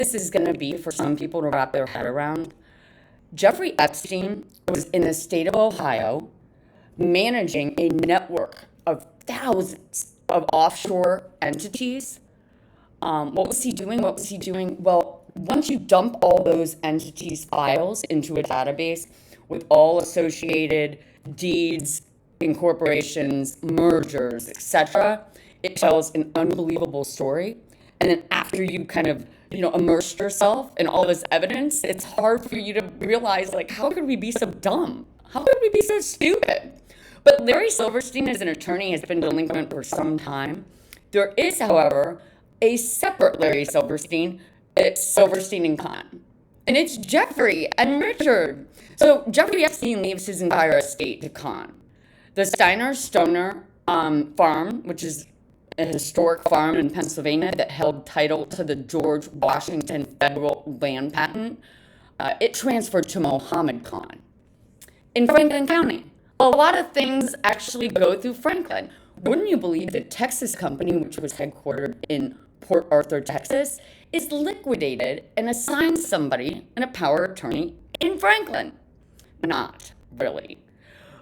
this is going to be for some people to wrap their head around. Jeffrey Epstein was in the state of Ohio managing a network of thousands of offshore entities. What was he doing? Well, once you dump all those entities' files into a database with all associated deeds, incorporations, mergers, etc., it tells an unbelievable story. And then after you kind of, immersed yourself in all this evidence, it's hard for you to realize, like, how could we be so dumb? How could we be so stupid? But Larry Silverstein, as an attorney, has been delinquent for some time. There is, however, a separate Larry Silverstein. It's Silverstein and Kahn. And it's Jeffrey and Richard. So Jeffrey Epstein leaves his entire estate to Kahn. The Steiner Stoner farm, which is a historic farm in Pennsylvania that held title to the George Washington federal land patent, it transferred to Mohammed Khan in Franklin County. A lot of things actually go through Franklin. Wouldn't you believe the Texas company, which was headquartered in Port Arthur, Texas, is liquidated and assigned somebody and a power of attorney in Franklin? Not really.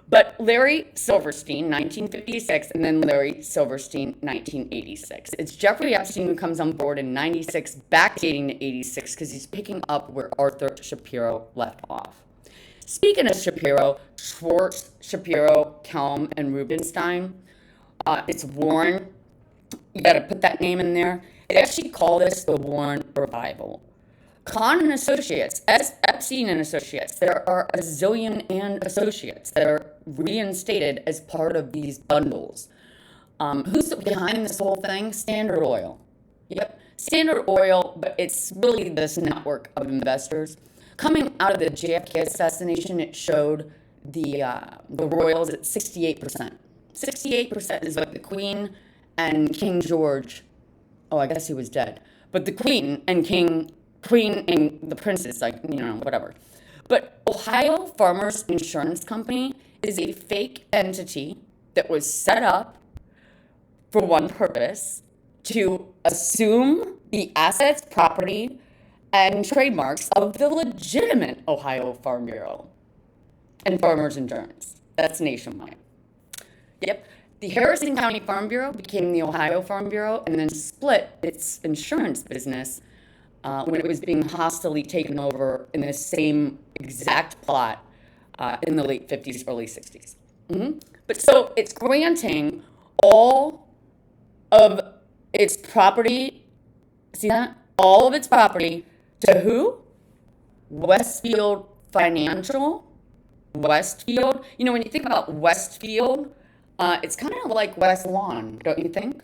But Larry Silverstein, 1956, and then Larry Silverstein, 1986. It's Jeffrey Epstein who comes on board in 96, backdating to 86, because he's picking up where Arthur Shapiro left off. Speaking of Shapiro, Schwartz, Shapiro, Kelm, and Rubenstein, it's Warren. You got to put that name in there. They actually call this the Warren Revival. Kahn and Associates, Epstein and Associates, there are a zillion and associates that are reinstated as part of these bundles. Who's behind this whole thing? Standard Oil. Yep, Standard Oil, but it's really this network of investors. Coming out of the JFK assassination, it showed the royals at 68%. 68% is what the Queen and King George, I guess he was dead, but the Queen and the princess, whatever. But Ohio Farmers Insurance Company is a fake entity that was set up for one purpose: to assume the assets, property, and trademarks of the legitimate Ohio Farm Bureau and Farmers Insurance. That's nationwide. Yep. The Harrison County Farm Bureau became the Ohio Farm Bureau and then split its insurance business when it was being hostilely taken over in the same exact plot in the late 50s, early 60s. But so it's granting all of its property, see that? All of its property to who? Westfield Financial? Westfield? When you think about Westfield, it's kind of like West Lawn, don't you think?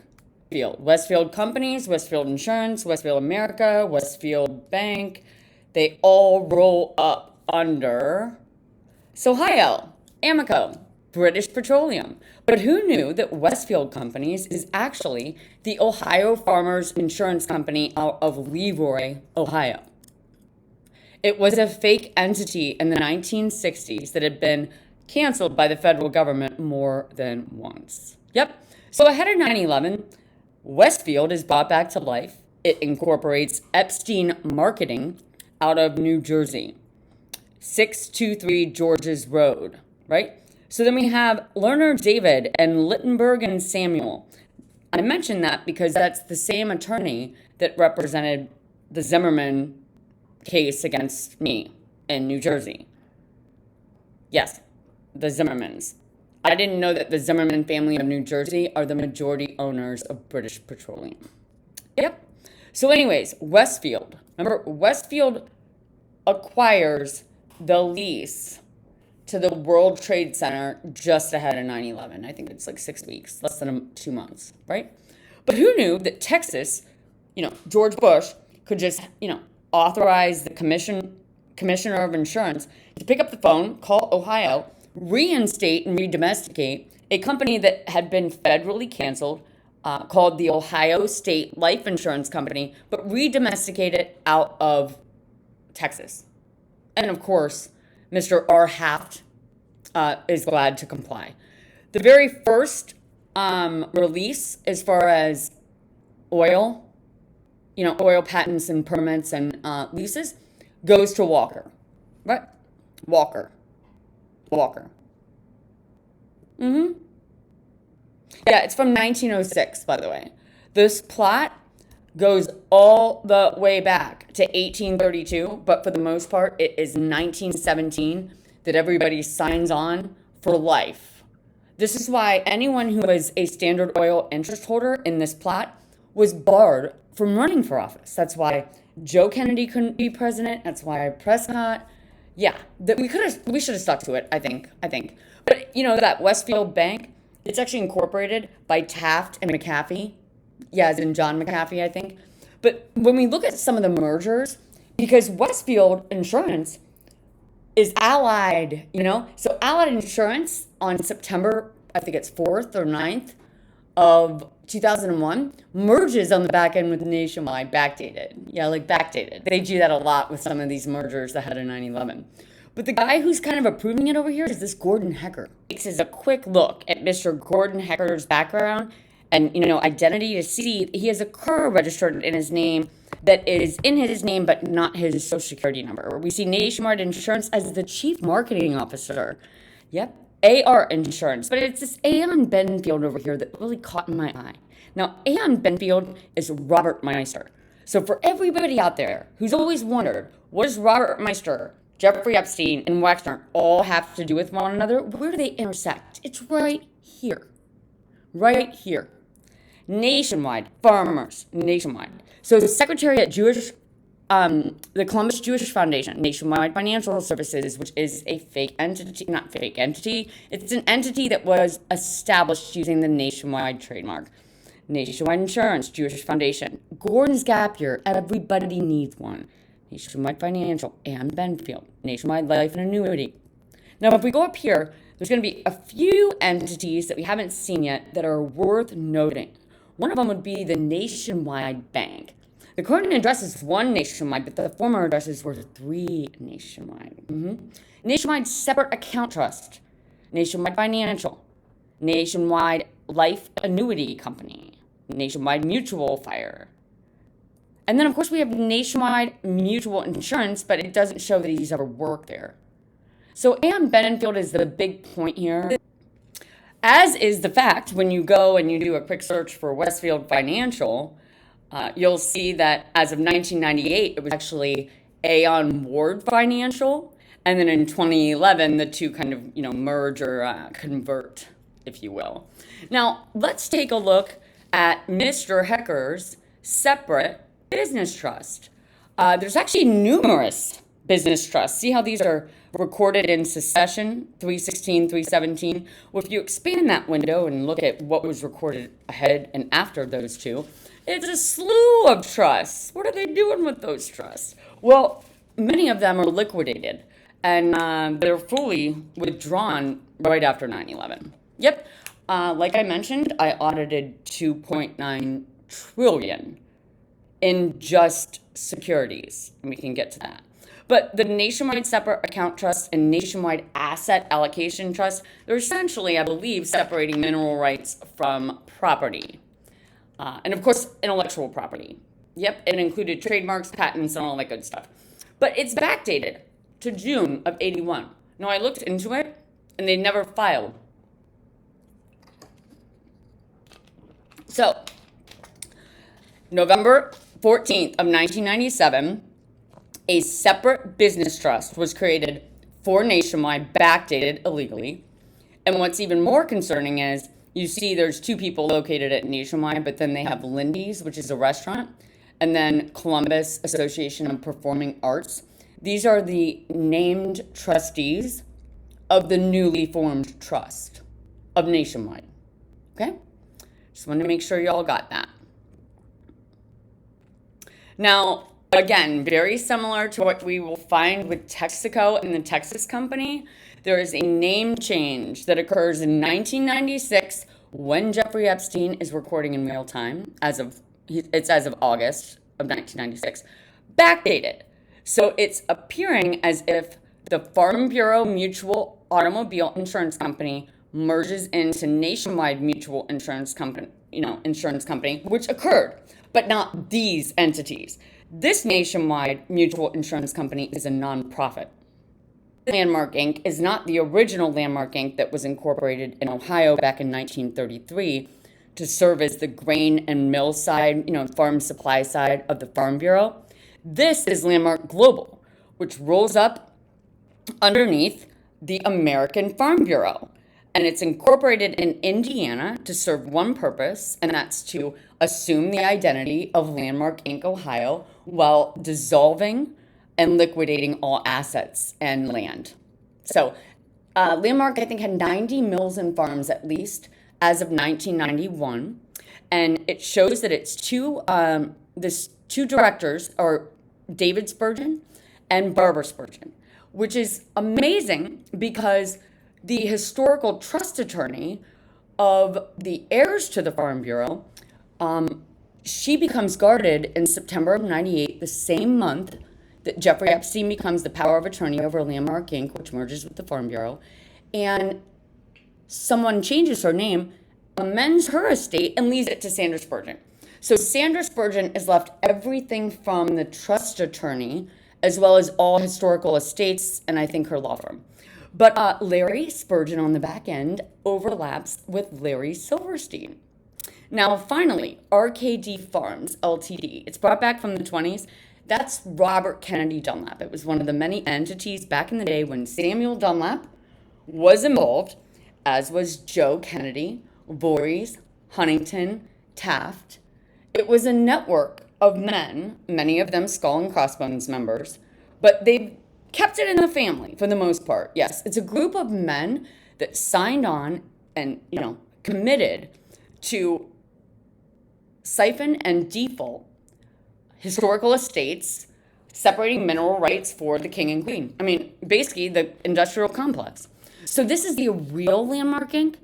Westfield Companies, Westfield Insurance, Westfield America, Westfield Bank, they all roll up under Ohio, Amoco, British Petroleum. But who knew that Westfield Companies is actually the Ohio Farmers Insurance Company out of Leroy, Ohio? It was a fake entity in the 1960s that had been canceled by the federal government more than once. Yep. So ahead of 9/11, Westfield is brought back to life. It incorporates Epstein Marketing out of New Jersey, 623 Georges Road, right? So then we have Lerner David and Littenberg and Samuel. I mention that because that's the same attorney that represented the Zimmerman case against me in New Jersey. Yes, the Zimmermans. I didn't know that the Zimmerman family of New Jersey are the majority owners of British Petroleum. Yep. So anyways, Westfield. Remember, Westfield acquires the lease to the World Trade Center just ahead of 9/11. I think it's like 6 weeks, less than 2 months, right? But who knew that Texas, George Bush could just, authorize the commissioner of insurance to pick up the phone, call Ohio, reinstate and redomesticate a company that had been federally canceled, called the Ohio State Life Insurance Company, but redomesticate it out of Texas. And of course, Mr. R. Haft is glad to comply. The very first release as far as oil oil patents and permits and leases goes to Walker. Right? Walker. Yeah, it's from 1906, by the way. This plot goes all the way back to 1832, but for the most part, it is 1917 that everybody signs on for life. This is why anyone who was a Standard Oil interest holder in this plot was barred from running for office. That's why Joe Kennedy couldn't be president. That's why Prescott. Yeah, we should have stuck to it, I think. But that Westfield Bank, it's actually incorporated by Taft and McAfee. Yeah, as in John McAfee, I think. But when we look at some of the mergers, because Westfield Insurance is Allied, so Allied Insurance on September, I think it's 4th or 9th of 2001, merges on the back end with Nationwide, backdated. Yeah, like backdated. They do that a lot with some of these mergers ahead of 9/11. But the guy who's kind of approving it over here is this Gordon Hecker. This is a quick look at Mr. Gordon Hecker's background and, identity to see he has a car registered in his name that is in his name but not his social security number. We see Nationwide Insurance as the chief marketing officer. Yep, AR Insurance. But it's this Aon Benfield over here that really caught my eye. Now, Aon Benfield is Robert Meister. So for everybody out there who's always wondered, what does Robert Meister, Jeffrey Epstein, and Wexner all have to do with one another? Where do they intersect? It's right here. Right here. Nationwide, farmers, Nationwide. So the Secretary at the Columbus Jewish Foundation, Nationwide Financial Services, which is a not fake entity, it's an entity that was established using the Nationwide trademark. Nationwide Insurance, Jewish Foundation, Gordon's Gap Year, everybody needs one. Nationwide Financial, and Benfield, Nationwide Life and Annuity. Now, if we go up here, there's going to be a few entities that we haven't seen yet that are worth noting. One of them would be the Nationwide Bank. The current address is 1 Nationwide, but the former addresses were 3 Nationwide. Nationwide Separate Account Trust, Nationwide Financial, Nationwide Life Annuity Company, Nationwide Mutual Fire. And then, of course, we have Nationwide Mutual Insurance, but it doesn't show that he's ever worked there. So Aon Benfield is the big point here, as is the fact when you go and you do a quick search for Westfield Financial, you'll see that as of 1998, it was actually Aon Ward Financial. And then in 2011, the two kind of, merge or convert, if you will. Now, let's take a look at Mr. Hecker's separate business trust. There's actually numerous business trusts. See how these are recorded in succession, 316, 317? Well, if you expand that window and look at what was recorded ahead and after those two, it's a slew of trusts. What are they doing with those trusts? Well, many of them are liquidated, and they're fully withdrawn right after 9/11. Yep. Like I mentioned, I audited 2.9 trillion in just securities, and we can get to that. But the Nationwide Separate Account Trust and Nationwide Asset Allocation Trust, they're essentially, I believe, separating mineral rights from property. And of course, intellectual property. Yep, it included trademarks, patents, and all that good stuff. But it's backdated to June of 81. Now, I looked into it, and they never filed. So, November 14th of 1997, a separate business trust was created for Nationwide, backdated illegally. And what's even more concerning is you see there's 2 people located at Nationwide, but then they have Lindy's, which is a restaurant, and then Columbus Association of Performing Arts. These are the named trustees of the newly formed trust of Nationwide. Okay? Just wanted to make sure y'all got that. Now, again, very similar to what we will find with Texaco and the Texas Company, there is a name change that occurs in 1996 when Jeffrey Epstein is recording in real time, as of August of 1996, backdated. So it's appearing as if the Farm Bureau Mutual Automobile Insurance Company merges into Nationwide Mutual Insurance Company, which occurred. but not these entities. This Nationwide Mutual Insurance Company is a nonprofit. Landmark Inc. is not the original Landmark Inc. that was incorporated in Ohio back in 1933 to serve as the grain and mill side, farm supply side of the Farm Bureau. This is Landmark Global, which rolls up underneath the American Farm Bureau. And it's incorporated in Indiana to serve one purpose, and that's to assume the identity of Landmark Inc. Ohio while dissolving and liquidating all assets and land. So Landmark, I think, had 90 mills and farms at least as of 1991. And it shows that its two directors are David Spurgeon and Barbara Spurgeon, which is amazing because the historical trust attorney of the heirs to the Farm Bureau, she becomes guarded in September of 98, the same month that Jeffrey Epstein becomes the power of attorney over Landmark Inc., which merges with the Farm Bureau. And someone changes her name, amends her estate, and leaves it to Sandra Spurgeon. So Sandra Spurgeon is left everything from the trust attorney, as well as all historical estates, and I think her law firm. But Larry Spurgeon on the back end overlaps with Larry Silverstein. Now, finally, RKD Farms, Ltd. It's brought back from the 20s. That's Robert Kennedy Dunlap. It was one of the many entities back in the day when Samuel Dunlap was involved, as was Joe Kennedy, VORY'S, Huntington, Taft. It was a network of men, many of them Skull and Crossbones members, but they kept it in the family for the most part. Yes, it's a group of men that signed on and, committed to siphon and default historical estates, separating mineral rights for the king and queen. I mean, basically the industrial complex. So this is the real Landmark Inc.,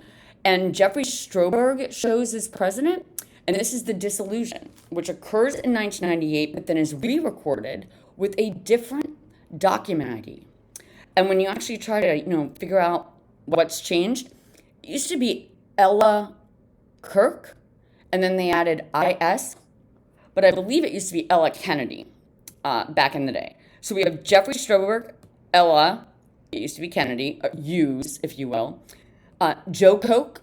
and Jeffrey Stroberg shows as president, and this is the dissolution, which occurs in 1998, but then is re-recorded with a different document ID. And when you actually try to, figure out what's changed, it used to be Ella Kirk, and then they added IS, but I believe it used to be Ella Kennedy back in the day. So we have Jeffrey Stroberg, Ella, it used to be Kennedy, Hughes, if you will, Joe Koch,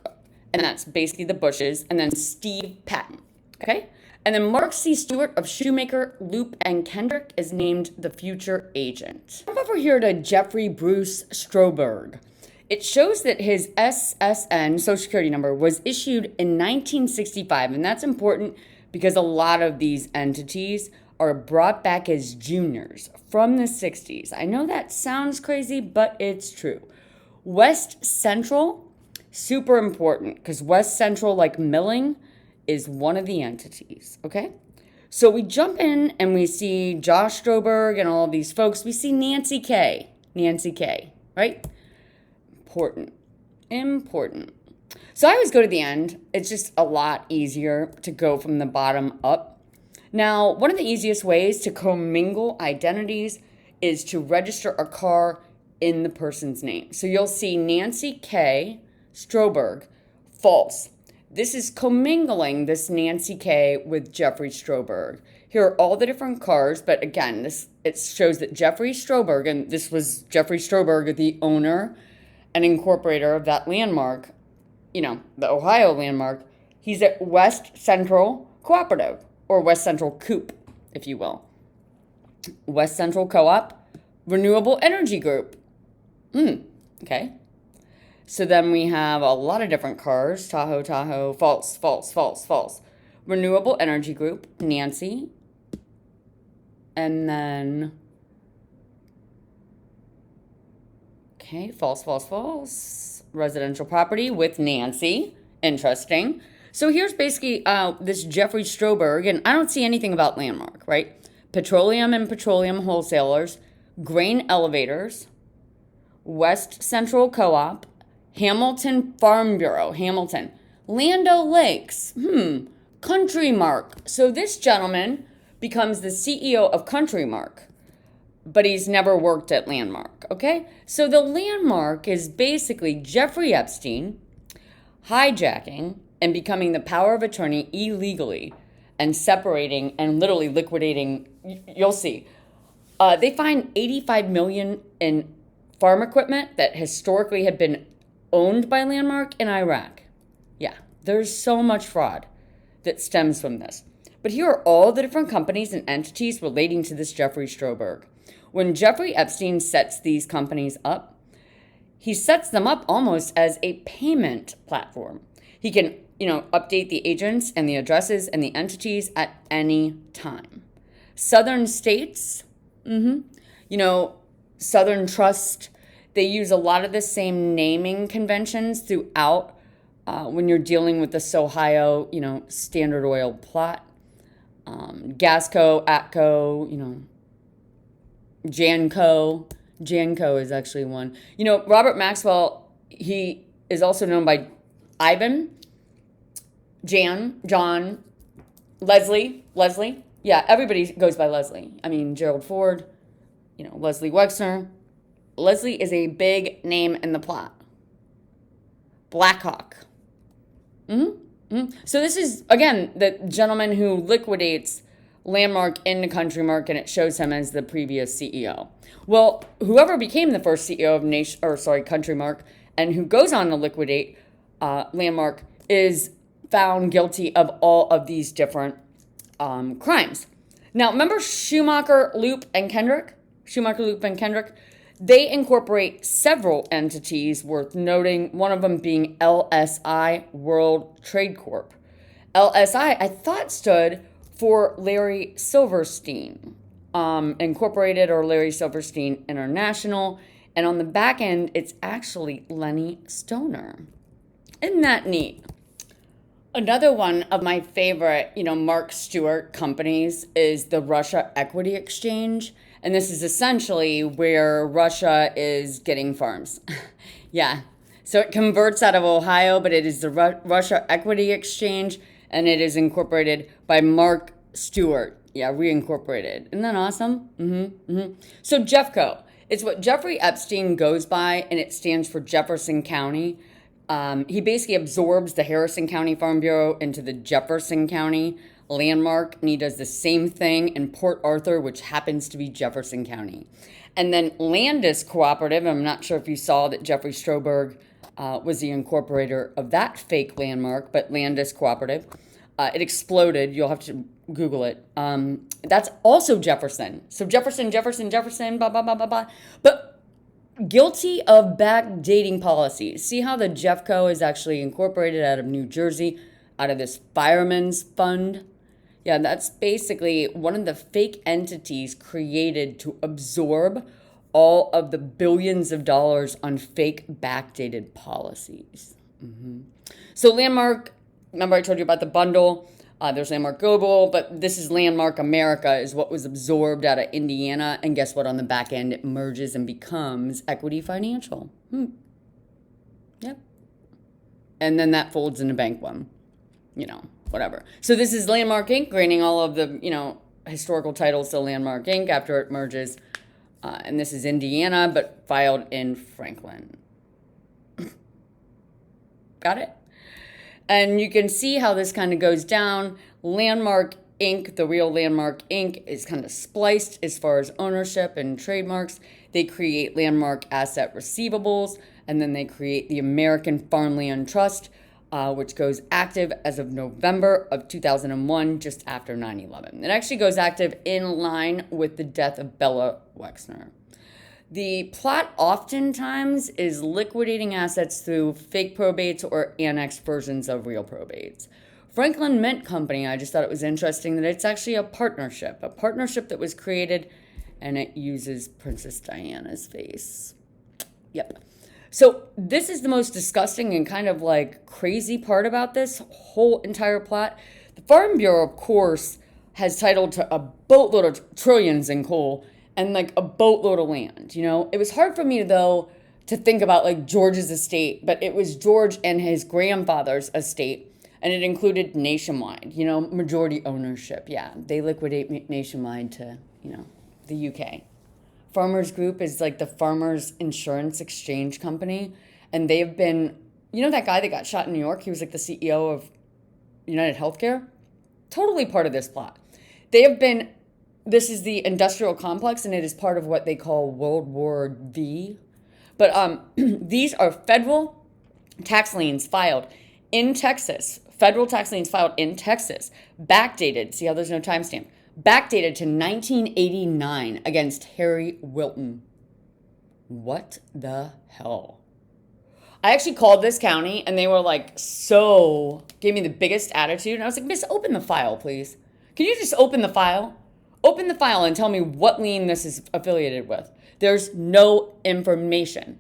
and that's basically the Bushes, and then Steve Patton, okay? And then Mark C. Stewart of Shoemaker, Loop, and Kendrick is named the future agent. Come over here to Jeffrey Bruce Stroberg. It shows that his SSN, Social Security number, was issued in 1965, and that's important because a lot of these entities are brought back as juniors from the 60s. I know that sounds crazy, but it's true. West Central, super important because West Central, like milling, is one of the entities, okay? So we jump in and we see Josh Stroberg and all of these folks. We see Nancy K, right? Important. So I always go to the end. It's just a lot easier to go from the bottom up. Now, one of the easiest ways to commingle identities is to register a car in the person's name. So you'll see Nancy K. Stroberg, false. This is commingling this Nancy K. with Jeffrey Stroberg. Here are all the different cars, but again, it shows that Jeffrey Stroberg, and this was Jeffrey Stroberg, the owner and incorporator of that landmark, the Ohio landmark. He's at West Central Cooperative, or West Central Coop, if you will. West Central Co-op, Renewable Energy Group. Okay. So then we have a lot of different cars. Tahoe, false. Renewable Energy Group, Nancy. And then, okay, false. Residential property with Nancy. Interesting. So here's basically this Jeffrey Stroberg, and I don't see anything about Landmark, right? Petroleum and petroleum wholesalers, grain elevators, West Central Co-op, Hamilton Farm Bureau, Hamilton, Lando Lakes, Country Mark. So this gentleman becomes the CEO of Country Mark, but he's never worked at Landmark, okay? So the Landmark is basically Jeffrey Epstein hijacking and becoming the power of attorney illegally and separating and literally liquidating. You'll see. They find 85 million in farm equipment that historically had been owned by Landmark in Iraq. Yeah, there's so much fraud that stems from this. But here are all the different companies and entities relating to this Jeffrey Stroberg. When Jeffrey Epstein sets these companies up, he sets them up almost as a payment platform. He can, update the agents and the addresses and the entities at any time. Southern states, Southern Trust, they use a lot of the same naming conventions throughout when you're dealing with this Ohio, Standard Oil plot. Gasco, Atco, Janco. Janco is actually one. Robert Maxwell, he is also known by Ivan, Jan, John, Leslie. Yeah, everybody goes by Leslie. I mean, Gerald Ford, Leslie Wexner. Leslie is a big name in the plot. Blackhawk. So this is, again, the gentleman who liquidates Landmark into Country Mark, and it shows him as the previous CEO. Well, whoever became the first CEO of Country Mark, and who goes on to liquidate Landmark, is found guilty of all of these different crimes. Now, remember Schumacher, Loop, and Kendrick? They incorporate several entities worth noting, one of them being LSI, World Trade Corp. LSI, I thought, stood for Larry Silverstein Incorporated, or Larry Silverstein International. And on the back end, it's actually Lenny Stoner. Isn't that neat? Another one of my favorite, Mark Stewart companies is the Russia Equity Exchange. And this is essentially where Russia is getting farms. Yeah. So it converts out of Ohio, but it is the Russia Equity Exchange, and it is incorporated by Mark Stewart. Yeah, reincorporated. Isn't that awesome? So Jeffco, it's what Jeffrey Epstein goes by, and it stands for Jefferson County. He basically absorbs the Harrison County Farm Bureau into the Jefferson County Landmark, and he does the same thing in Port Arthur, which happens to be Jefferson County. And then Landis Cooperative, I'm not sure if you saw that Jeffrey Stroberg was the incorporator of that fake Landmark, but Landis Cooperative. It exploded. You'll have to Google it. That's also Jefferson. So Jefferson, blah, blah, blah, blah, blah. But guilty of backdating policies. See how the Jeffco is actually incorporated out of New Jersey, out of this fireman's fund? Yeah, that's basically one of the fake entities created to absorb all of the billions of dollars on fake backdated policies. So Landmark, remember I told you about the bundle? There's Landmark Global, but this is Landmark America, is what was absorbed out of Indiana. And guess what? On the back end, it merges and becomes Equity Financial. Yep. And then that folds into Bank One. Whatever. So this is Landmark Inc., granting all of the, historical titles to Landmark Inc. after it merges. And this is Indiana, but filed in Franklin. Got it? And you can see how this kind of goes down. Landmark Inc., the real Landmark Inc., is kind of spliced as far as ownership and trademarks. They create Landmark Asset Receivables, and then they create the American Farmland Trust, which goes active as of November of 2001, just after 9/11. It actually goes active in line with the death of Bella Wexner. The plot oftentimes is liquidating assets through fake probates or annexed versions of real probates. Franklin Mint Company, I just thought it was interesting that it's actually a partnership that was created, and it uses Princess Diana's face. Yep. So this is the most disgusting and kind of crazy part about this whole entire plot. The Farm Bureau, of course, has title to a boatload of trillions in coal and a boatload of land. It was hard for me, though, to think about George's estate, but it was George and his grandfather's estate, and it included Nationwide, majority ownership. Yeah, they liquidate Nationwide to, the UK. Farmers Group is the Farmers Insurance Exchange Company, and they've been, that guy that got shot in New York? He was the CEO of United Healthcare. totally part of this plot. They have been, this is the industrial complex, and it is part of what they call World War V. But these are federal tax liens filed in Texas, backdated, see how there's no timestamp, backdated to 1989 against Harry Wilton. What the hell? I actually called this county, and they were like, gave me the biggest attitude. And I was like, miss, open the file, please. Can you just open the file? Open the file and tell me what lien this is affiliated with. There's no information.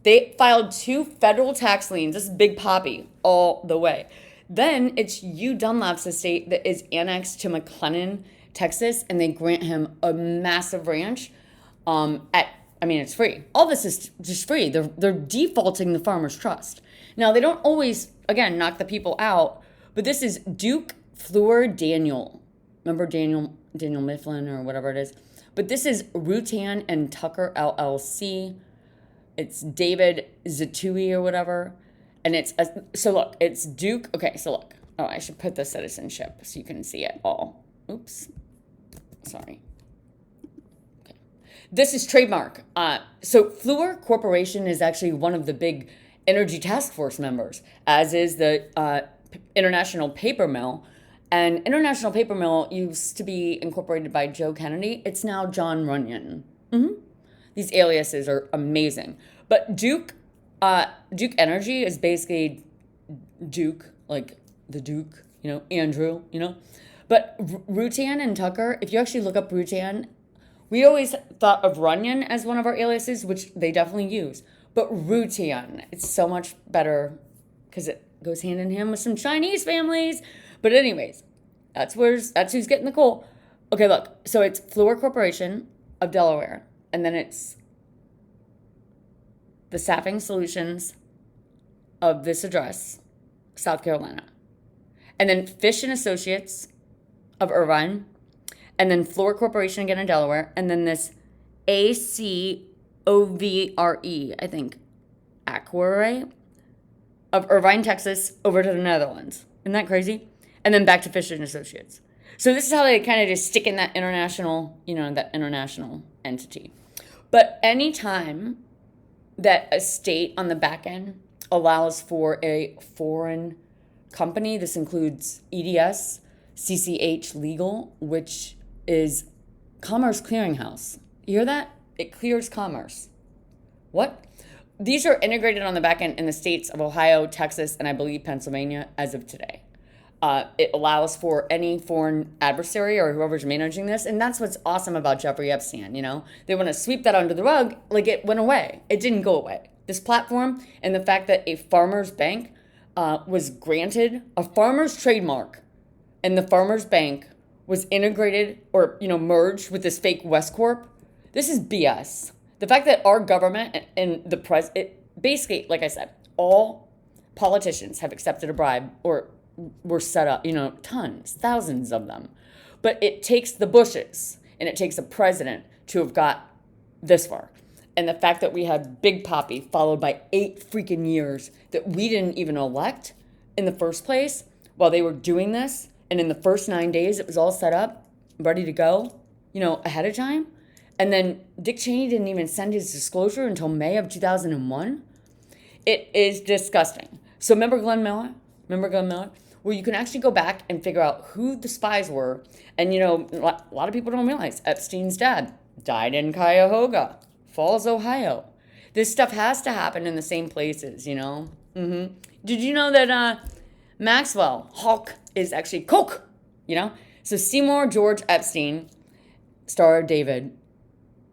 They filed 2 federal tax liens. This is Big Papi all the way. Then it's Hugh Dunlap's estate that is annexed to McLennan, Texas, and they grant him a massive ranch it's free. All this is just free. They're defaulting the Farmers Trust. Now, they don't always, again, knock the people out, but this is Duke Fleur Daniel. Remember Daniel Mifflin or whatever it is? But this is Rutan and Tucker LLC. It's David Zatui or whatever. And it's Duke. Okay, so look. Oh, I should put the citizenship so you can see it all. Oops. Sorry. This is trademark. So Fluor Corporation is actually one of the big Energy Task Force members, as is the International Paper Mill. And International Paper Mill used to be incorporated by Joe Kennedy. It's now John Runyon. These aliases are amazing. But Duke Energy is basically Duke, like the Duke, Andrew, But Rutan and Tucker, if you actually look up Rutan, we always thought of Runyon as one of our aliases, which they definitely use. But Rutan, it's so much better because it goes hand in hand with some Chinese families. But anyways, that's who's getting the coal. Okay, look. So it's Fluor Corporation of Delaware. And then it's the Staffing Solutions of this address, South Carolina. And then Fish and Associates of Irvine. And then Fluor Corporation again in Delaware. And then this ACOVRE, I think, Aquare of Irvine, Texas, over to the Netherlands. Isn't that crazy? And then back to Fish and Associates. So this is how they kind of just stick in that international, that international entity. But anytime that a state on the back end allows for a foreign company, this includes EDS, CCH Legal, which is Commerce Clearinghouse. You hear that? It clears commerce. What? These are integrated on the back end in the states of Ohio, Texas, and I believe Pennsylvania as of today. It allows for any foreign adversary or whoever's managing this. And that's what's awesome about Jeffrey Epstein, They want to sweep that under the rug like it went away. It didn't go away. This platform and the fact that a farmer's bank was granted a farmer's trademark, and the farmer's bank was integrated or, merged with this fake West Corp. This is BS. The fact that our government and the basically, like I said, all politicians have accepted a bribe or were set up, tons, thousands of them. But it takes the Bushes and it takes a president to have got this far. And the fact that we had Big Papi followed by 8 freaking years that we didn't even elect in the first place while they were doing this. And in the first 9 days, it was all set up, ready to go, ahead of time. And then Dick Cheney didn't even send his disclosure until May of 2001. It is disgusting. So remember Glenn Miller? Where you can actually go back and figure out who the spies were. And, a lot of people don't realize Epstein's dad died in Cuyahoga Falls, Ohio. This stuff has to happen in the same places, Did you know that Maxwell Hawk is actually Coke, So Seymour George Epstein, Star of David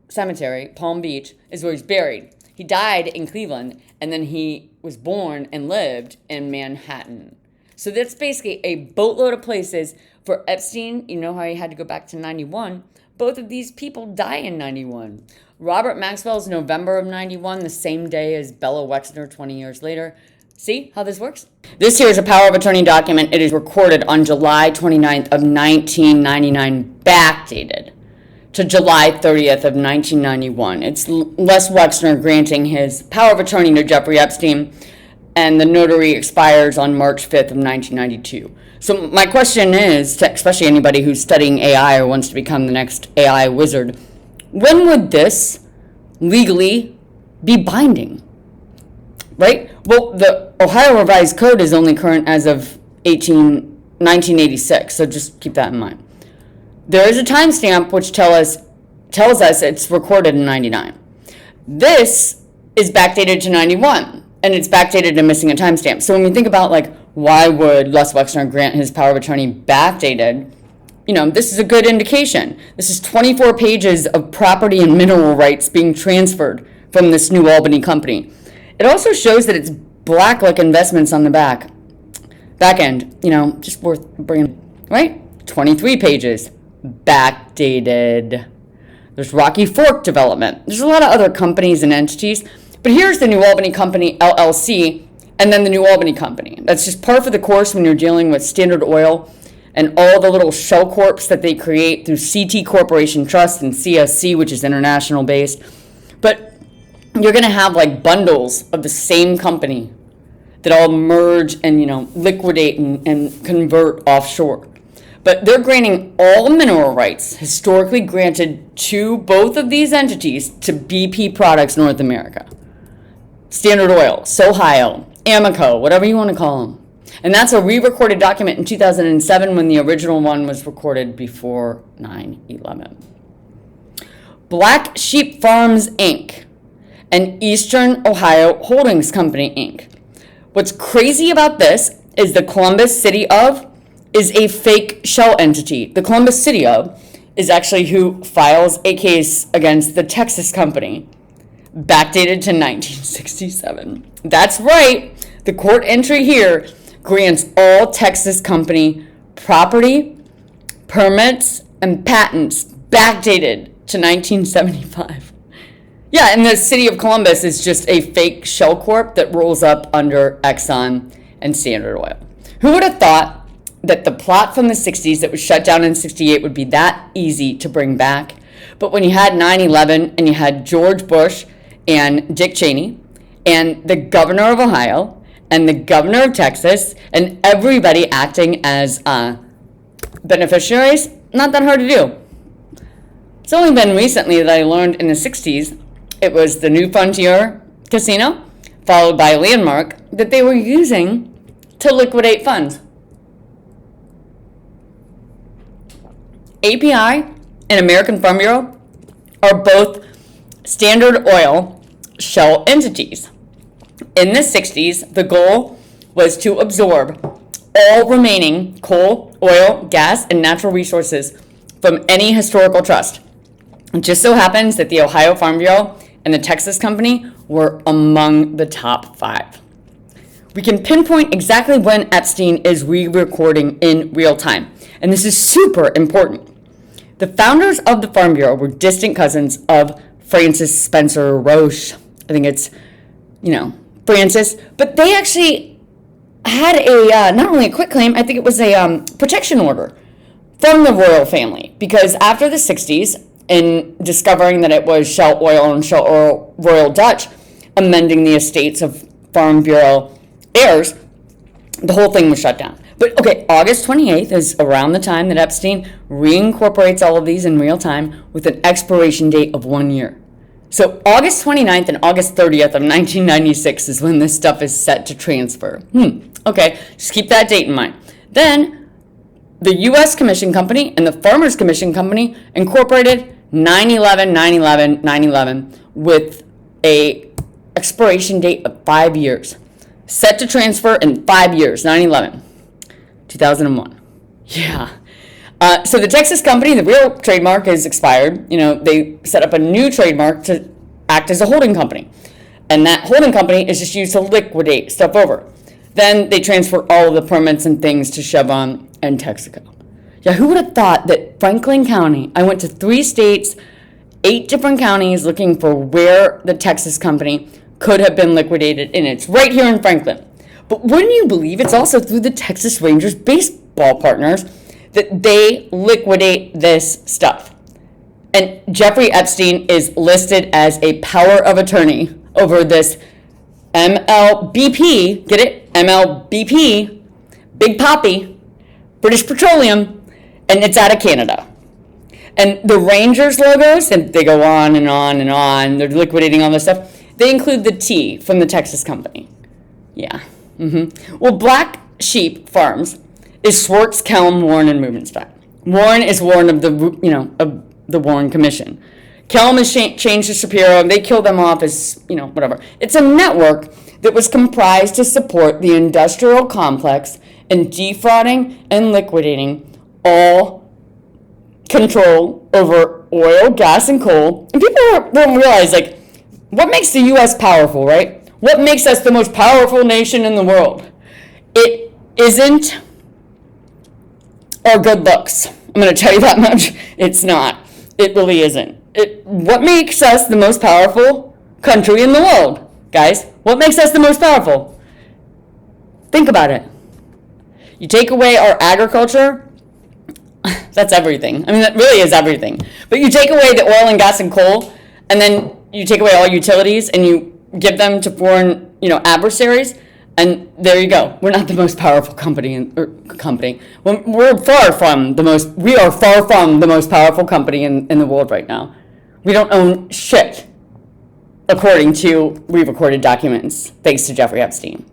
Cemetery, Palm Beach, is where he's buried. He died in Cleveland, and then he was born and lived in Manhattan. So that's basically a boatload of places for Epstein. You know how he had to go back to 91? Both of these people die in 91. Robert Maxwell's November of 91, the same day as Bella Wexner 20 years later. See how this works? This here is a power of attorney document. It is recorded on July 29th of 1999, backdated to July 30th of 1991. It's Les Wexner granting his power of attorney to Jeffrey Epstein. and the notary expires on March 5th of 1992. So my question is, to especially anybody who's studying AI or wants to become the next AI wizard, when would this legally be binding? Right? Well, the Ohio Revised Code is only current as of 1986, so just keep that in mind. There is a timestamp which tells us it's recorded in 99. This is backdated to 91, and it's backdated and missing a timestamp. So when we think about, like, why would Les Wexner grant his power of attorney backdated, this is a good indication. This is 24 pages of property and mineral rights being transferred from this New Albany company. It also shows that it's black-like investments on the back end, just worth bringing, right? 23 pages, backdated. There's Rocky Fork Development. There's a lot of other companies and entities, but here's the New Albany Company, LLC, and then the New Albany Company. That's just par for the course when you're dealing with Standard Oil and all the little shell corps that they create through CT Corporation Trust and CSC, which is international based. But you're going to have like bundles of the same company that all merge and, liquidate and convert offshore. But they're granting all mineral rights historically granted to both of these entities to BP Products North America. Standard Oil, Sohio, Amoco, whatever you want to call them. And that's a re-recorded document in 2007 when the original one was recorded before 9/11. Black Sheep Farms, Inc. and Eastern Ohio Holdings Company, Inc. What's crazy about this is the Columbus City of is a fake shell entity. The Columbus City of is actually who files a case against the Texas company, backdated to 1967. That's right. The court entry here grants all Texas company property, permits, and patents backdated to 1975. Yeah, and the city of Columbus is just a fake shell corp that rolls up under Exxon and Standard Oil. Who would have thought that the plot from the 60s that was shut down in 68 would be that easy to bring back? But when you had 9/11 and you had George Bush and Dick Cheney and the governor of Ohio and the governor of Texas and everybody acting as beneficiaries, not that hard to do. It's only been recently that I learned in the 60s it was the New Frontier Casino, followed by Landmark, that they were using to liquidate funds. API and American Farm Bureau are both Standard Oil shell entities. In the 60s, the goal was to absorb all remaining coal, oil, gas, and natural resources from any historical trust. It just so happens that the Ohio Farm Bureau and the Texas company were among the top 5. We can pinpoint exactly when Epstein is re-recording in real time, and this is super important. The founders of the Farm Bureau were distant cousins of Francis Spencer Roche. I think it's, Francis, but they actually had a, not only a quitclaim, I think it was a protection order from the royal family, because after the 60s, in discovering that it was Shell Oil and Shell Oil Royal Dutch amending the estates of Farm Bureau heirs, the whole thing was shut down. But okay, August 28th is around the time that Epstein reincorporates all of these in real time with an expiration date of 1 year. So August 29th and August 30th of 1996 is when this stuff is set to transfer. Okay, just keep that date in mind. Then the U.S. Commission Company and the Farmers Commission Company incorporated 9/11 with a expiration date of 5 years. Set to transfer in 5 years, 9/11, 2001. Yeah. So the Texas company, the real trademark is expired. They set up a new trademark to act as a holding company. And that holding company is just used to liquidate stuff over. Then they transfer all of the permits and things to Chevron and Texaco. Yeah, who would have thought that Franklin County, I went to 3 states, 8 different counties looking for where the Texas company could have been liquidated, and it's right here in Franklin. But wouldn't you believe it's also through the Texas Rangers baseball partners that they liquidate this stuff. And Jeffrey Epstein is listed as a power of attorney over this MLBP, get it? MLBP, Big Poppy, British Petroleum, and it's out of Canada. And the Rangers logos, and they go on and on and on, they're liquidating all this stuff, they include the T from the Texas company. Yeah. Well, Black Sheep Farms is Schwartz, Kelm, Warren, and Rubenstein. Warren is Warren of the Warren Commission. Kelm has changed to Shapiro, and they killed them off as, whatever. It's a network that was comprised to support the industrial complex in defrauding and liquidating all control over oil, gas, and coal. And people don't realize, what makes the U.S. powerful, right? What makes us the most powerful nation in the world? It isn't our good looks. I'm going to tell you that much. It's not. It really isn't. What makes us the most powerful country in the world, guys? What makes us the most powerful? Think about it. You take away our agriculture, that's everything. I mean, that really is everything. But you take away the oil and gas and coal, and then you take away all utilities, and you give them to foreign, adversaries, and there you go. We're not the most powerful company. We are far from the most powerful company in the world right now. We don't own shit, according to re-recorded documents, thanks to Jeffrey Epstein.